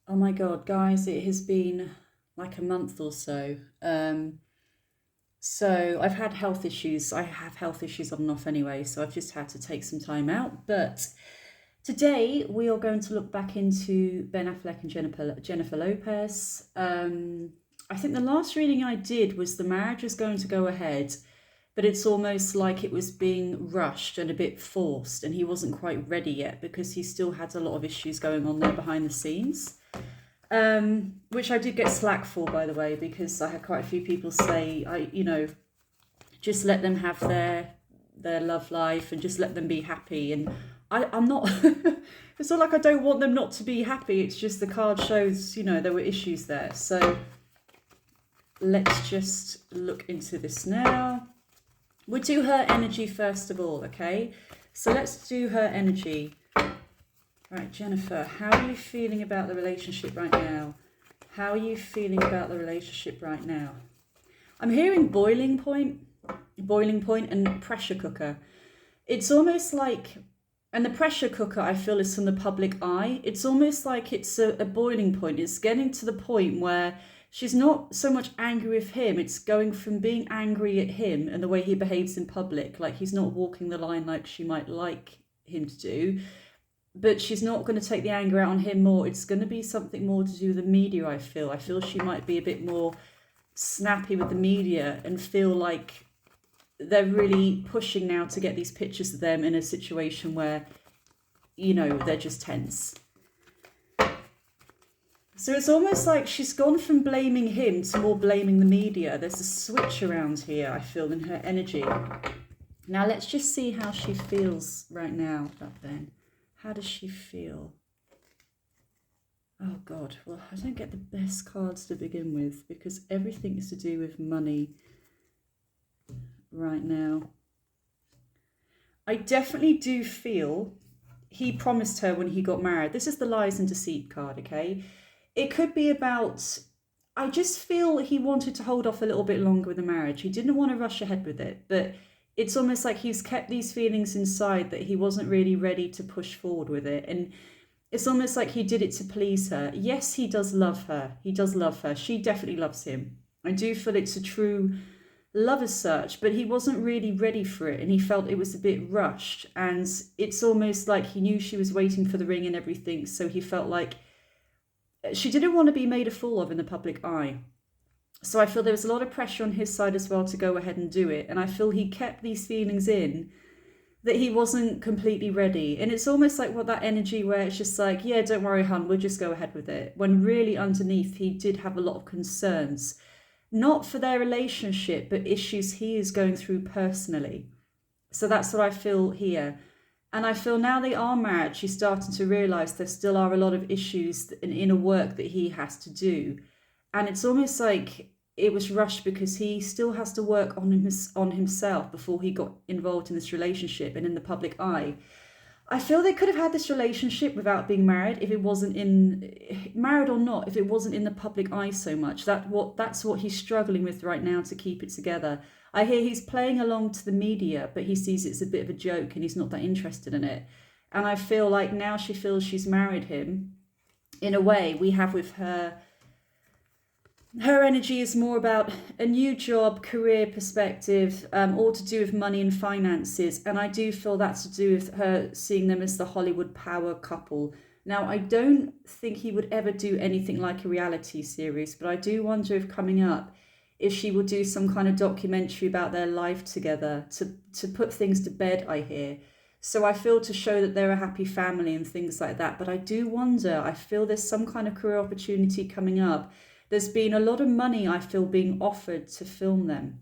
Oh my God, guys, it has been like a month or so. So I've had health issues. I have health issues on and off anyway, so I've just had to take some time out. But today we are going to look back into Ben Affleck and Jennifer Lopez. I think the last reading I did was the marriage was going to go ahead, but it's almost like it was being rushed and a bit forced, and he wasn't quite ready yet because he still had a lot of issues going on there behind the scenes. Which I did get slack for, by the way, because I had quite a few people say, just let them have their love life and just let them be happy. And I'm not. It's not like I don't want them not to be happy. It's just the card shows, there were issues there. So let's just look into this now. We'll do her energy first of all, okay? So let's do her energy. Right, Jennifer, how are you feeling about the relationship right now? How are you feeling about the relationship right now? I'm hearing boiling point and pressure cooker. It's almost like, and the pressure cooker I feel is from the public eye. It's almost like it's a boiling point. It's getting to the point where she's not so much angry with him. It's going from being angry at him and the way he behaves in public, like he's not walking the line like she might like him to do. But she's not going to take the anger out on him more. It's going to be something more to do with the media, I feel. I feel she might be a bit more snappy with the media and feel like they're really pushing now to get these pictures of them in a situation where, they're just tense. So it's almost like she's gone from blaming him to more blaming the media. There's a switch around here, I feel, in her energy. Now let's just see how she feels right now about Ben. How does she feel? Oh God, well, I don't get the best cards to begin with because everything is to do with money right now. I definitely do feel he promised her when he got married. This is the lies and deceit card, okay? It could be about, I just feel he wanted to hold off a little bit longer with the marriage. He didn't want to rush ahead with it, but it's almost like he's kept these feelings inside that he wasn't really ready to push forward with it. And it's almost like he did it to please her. Yes, he does love her. He does love her. She definitely loves him. I do feel it's a true love as such, but he wasn't really ready for it and he felt it was a bit rushed. And it's almost like he knew she was waiting for the ring and everything. So he felt like she didn't want to be made a fool of in the public eye. So I feel there was a lot of pressure on his side as well to go ahead and do it. And I feel he kept these feelings in that he wasn't completely ready. And it's almost like that energy where it's just like, yeah, don't worry, hun, we'll just go ahead with it. When really underneath, he did have a lot of concerns, not for their relationship, but issues he is going through personally. So that's what I feel here. And I feel now they are married, she's starting to realise there still are a lot of issues and inner work that he has to do. And it's almost like it was rushed because he still has to work on himself before he got involved in this relationship and in the public eye. I feel they could have had this relationship without being married if it wasn't married or not, if it wasn't in the public eye so much. That's what he's struggling with right now to keep it together. I hear he's playing along to the media, but he sees it's a bit of a joke and he's not that interested in it. And I feel like now she feels she's married him. In a way, we have with her energy is more about a new job, career perspective, all to do with money and finances. And I do feel that's to do with her seeing them as the Hollywood power couple. Now, I don't think he would ever do anything like a reality series, but I do wonder if coming up, if she will do some kind of documentary about their life together to put things to bed, I hear. So I feel to show that they're a happy family and things like that. But I do wonder, I feel there's some kind of career opportunity coming up. There's been a lot of money, I feel, being offered to film them.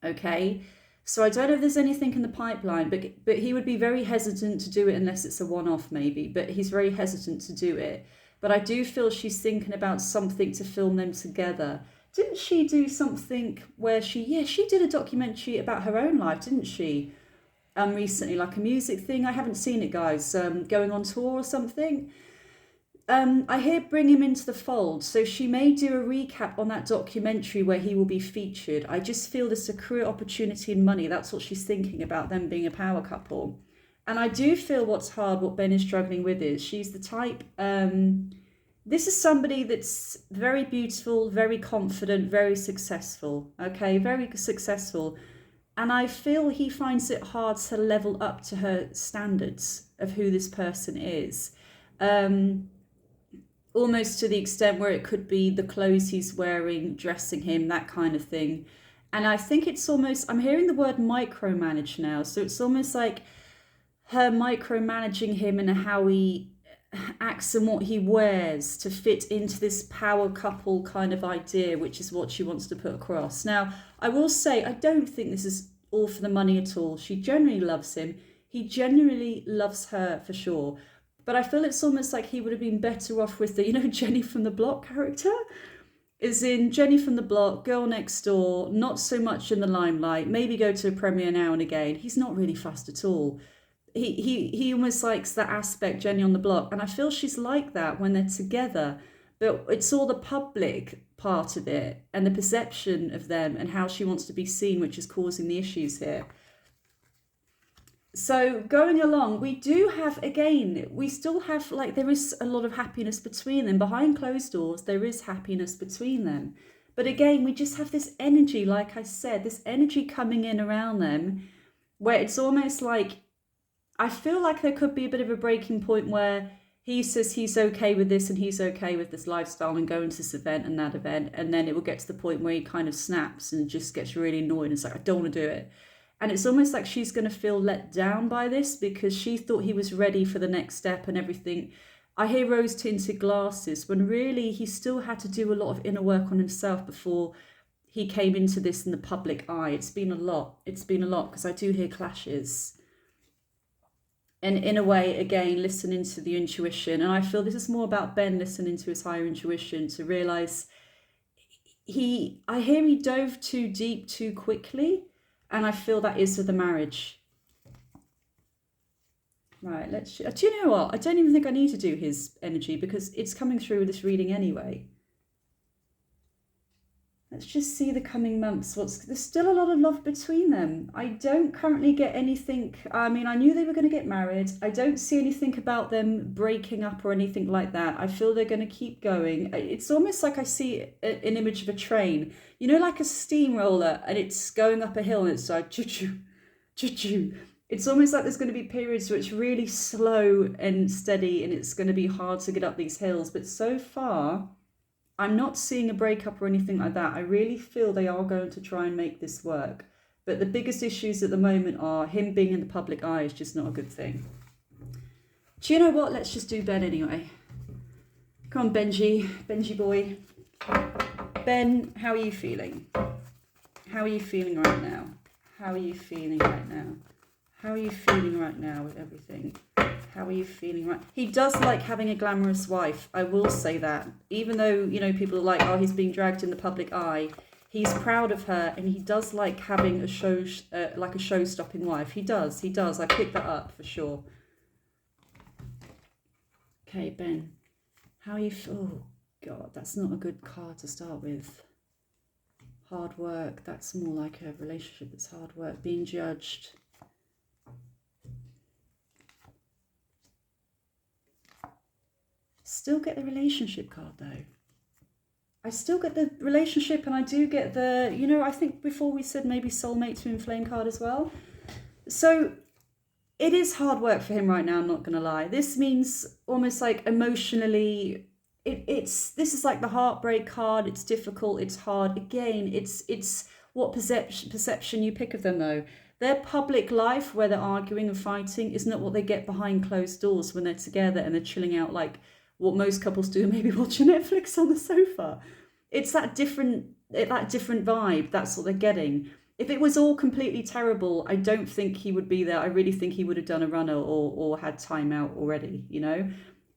Okay? So I don't know if there's anything in the pipeline, but he would be very hesitant to do it unless it's a one-off maybe, but he's very hesitant to do it. But I do feel she's thinking about something to film them together. Didn't she do something where she did a documentary about her own life, didn't she? Recently, like a music thing. I haven't seen it, guys. Going on tour or something. I hear bring him into the fold, so she may do a recap on that documentary where he will be featured. I just feel there's a career opportunity in money. That's what she's thinking about, them being a power couple. And I do feel what Ben is struggling with is she's the type, this is somebody that's very beautiful, very confident, very successful. Okay, very successful. And I feel he finds it hard to level up to her standards of who this person is. Almost to the extent where it could be the clothes he's wearing, dressing him, that kind of thing. And I think it's almost, I'm hearing the word micromanage now. So it's almost like her micromanaging him and how he acts and what he wears to fit into this power couple kind of idea, which is what she wants to put across. Now, I will say, I don't think this is all for the money at all. She genuinely loves him. He genuinely loves her for sure. But I feel it's almost like he would have been better off with the, Jenny from the Block character. Is in Jenny from the Block, girl next door, not so much in the limelight, maybe go to a premiere now and again. He's not really fussed at all. He almost likes that aspect, Jenny on the Block. And I feel she's like that when they're together. But it's all the public part of it and the perception of them and how she wants to be seen, which is causing the issues here. So going along, we do have, again, we still have, like, there is a lot of happiness between them. Behind closed doors, there is happiness between them. But again, we just have this energy, like I said, this energy coming in around them where it's almost like, I feel like there could be a bit of a breaking point where he says he's okay with this and he's okay with this lifestyle and going to this event and that event. And then it will get to the point where he kind of snaps and just gets really annoyed and it's like, I don't want to do it. And it's almost like she's going to feel let down by this because she thought he was ready for the next step and everything. I hear rose-tinted glasses when really he still had to do a lot of inner work on himself before he came into this in the public eye. It's been a lot. It's been a lot because I do hear clashes. And in a way, again, listening to the intuition. And I feel this is more about Ben listening to his higher intuition to realise I hear he dove too deep too quickly. And I feel that is with the marriage. Right, do you know what? I don't even think I need to do his energy because it's coming through with this reading anyway. Let's just see the coming months. There's still a lot of love between them. I don't currently get anything. I mean, I knew they were going to get married. I don't see anything about them breaking up or anything like that. I feel they're going to keep going. It's almost like I see an image of a train, like a steamroller, and it's going up a hill and it's like choo-choo, choo-choo. It's almost like there's going to be periods where it's really slow and steady and it's going to be hard to get up these hills. But so far, I'm not seeing a breakup or anything like that. I really feel they are going to try and make this work. But the biggest issues at the moment are him being in the public eye is just not a good thing. Do you know what? Let's just do Ben anyway. Come on, Benji boy. Ben, how are you feeling? How are you feeling right now? How are you feeling right now? How are you feeling right now with everything? How are you feeling right? He does like having a glamorous wife. I will say that. Even though, people are like, oh, he's being dragged in the public eye. He's proud of her and he does like having a show-stopping wife. He does. I picked that up for sure. Okay, Ben. How are you? Oh, God, that's not a good card to start with. Hard work. That's more like a relationship that's hard work. Being judged. Still get the relationship card though. I still get the relationship and I do get the, I think before we said maybe soulmate to inflame card as well. So it is hard work for him right now, I'm not going to lie. This means almost like emotionally, this is like the heartbreak card. It's difficult, it's hard. Again, it's what perception you pick of them though. Their public life where they're arguing and fighting is not what they get behind closed doors when they're together and they're chilling out like what most couples do, maybe watching Netflix on the sofa. It's that different vibe. That's what they're getting. If it was all completely terrible, I don't think he would be there. I really think he would have done a runner or had time out already,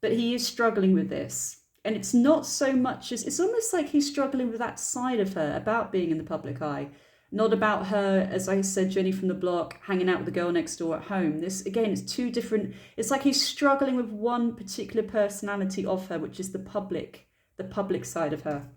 But he is struggling with this. And it's not so much as, it's almost like he's struggling with that side of her about being in the public eye. Not about her, as I said, Jenny from the Block, hanging out with the girl next door at home. This, again, is two different... It's like he's struggling with one particular personality of her, which is the public side of her.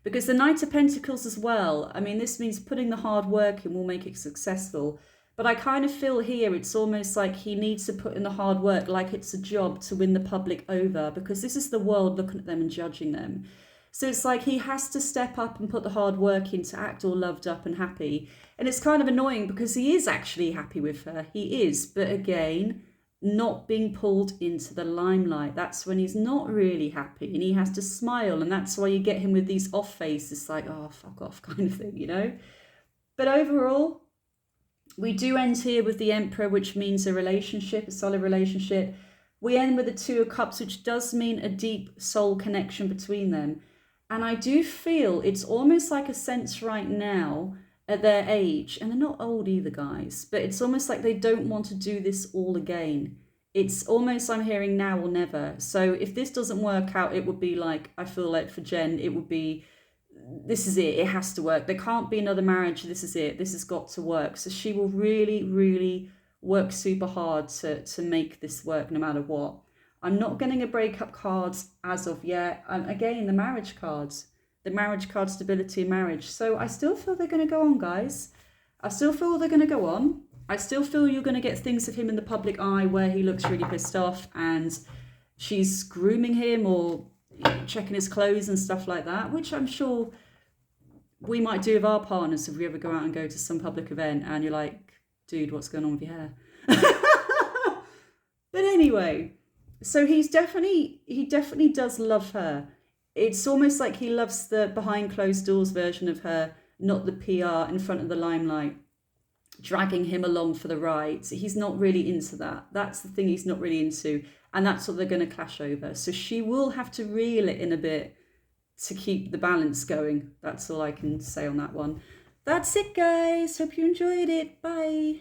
Because the Knight of Pentacles as well, I mean, this means putting the hard work in will make it successful. But I kind of feel here it's almost like he needs to put in the hard work, like it's a job to win the public over, because this is the world looking at them and judging them. So it's like he has to step up and put the hard work in to act all loved up and happy. And it's kind of annoying because he is actually happy with her. He is. But again, not being pulled into the limelight. That's when he's not really happy and he has to smile. And that's why you get him with these off faces, like, oh, fuck off kind of thing, you know? But overall, we do end here with the Emperor, which means a relationship, a solid relationship. We end with the Two of Cups, which does mean a deep soul connection between them. And I do feel it's almost like a sense right now at their age, and they're not old either, guys, but it's almost like they don't want to do this all again. It's almost, I'm hearing now or never. So if this doesn't work out, it would be like, I feel like for Jen, it would be, this is it. It has to work. There can't be another marriage. This is it. This has got to work. So she will really, really work super hard to make this work no matter what. I'm not getting a breakup cards as of yet. Again, the marriage cards. The marriage card, stability, marriage. So I still feel they're going to go on, guys. I still feel they're going to go on. I still feel you're going to get things of him in the public eye where he looks really pissed off and she's grooming him or checking his clothes and stuff like that, which I'm sure we might do with our partners if we ever go out and go to some public event and you're like, dude, what's going on with your hair? But anyway, so he definitely does love her. It's almost like he loves the behind closed doors version of her, not the PR in front of the limelight, dragging him along for the ride. He's not really into that. That's the thing he's not really into. And that's what they're going to clash over. So she will have to reel it in a bit to keep the balance going. That's all I can say on that one. That's it, guys. Hope you enjoyed it. Bye.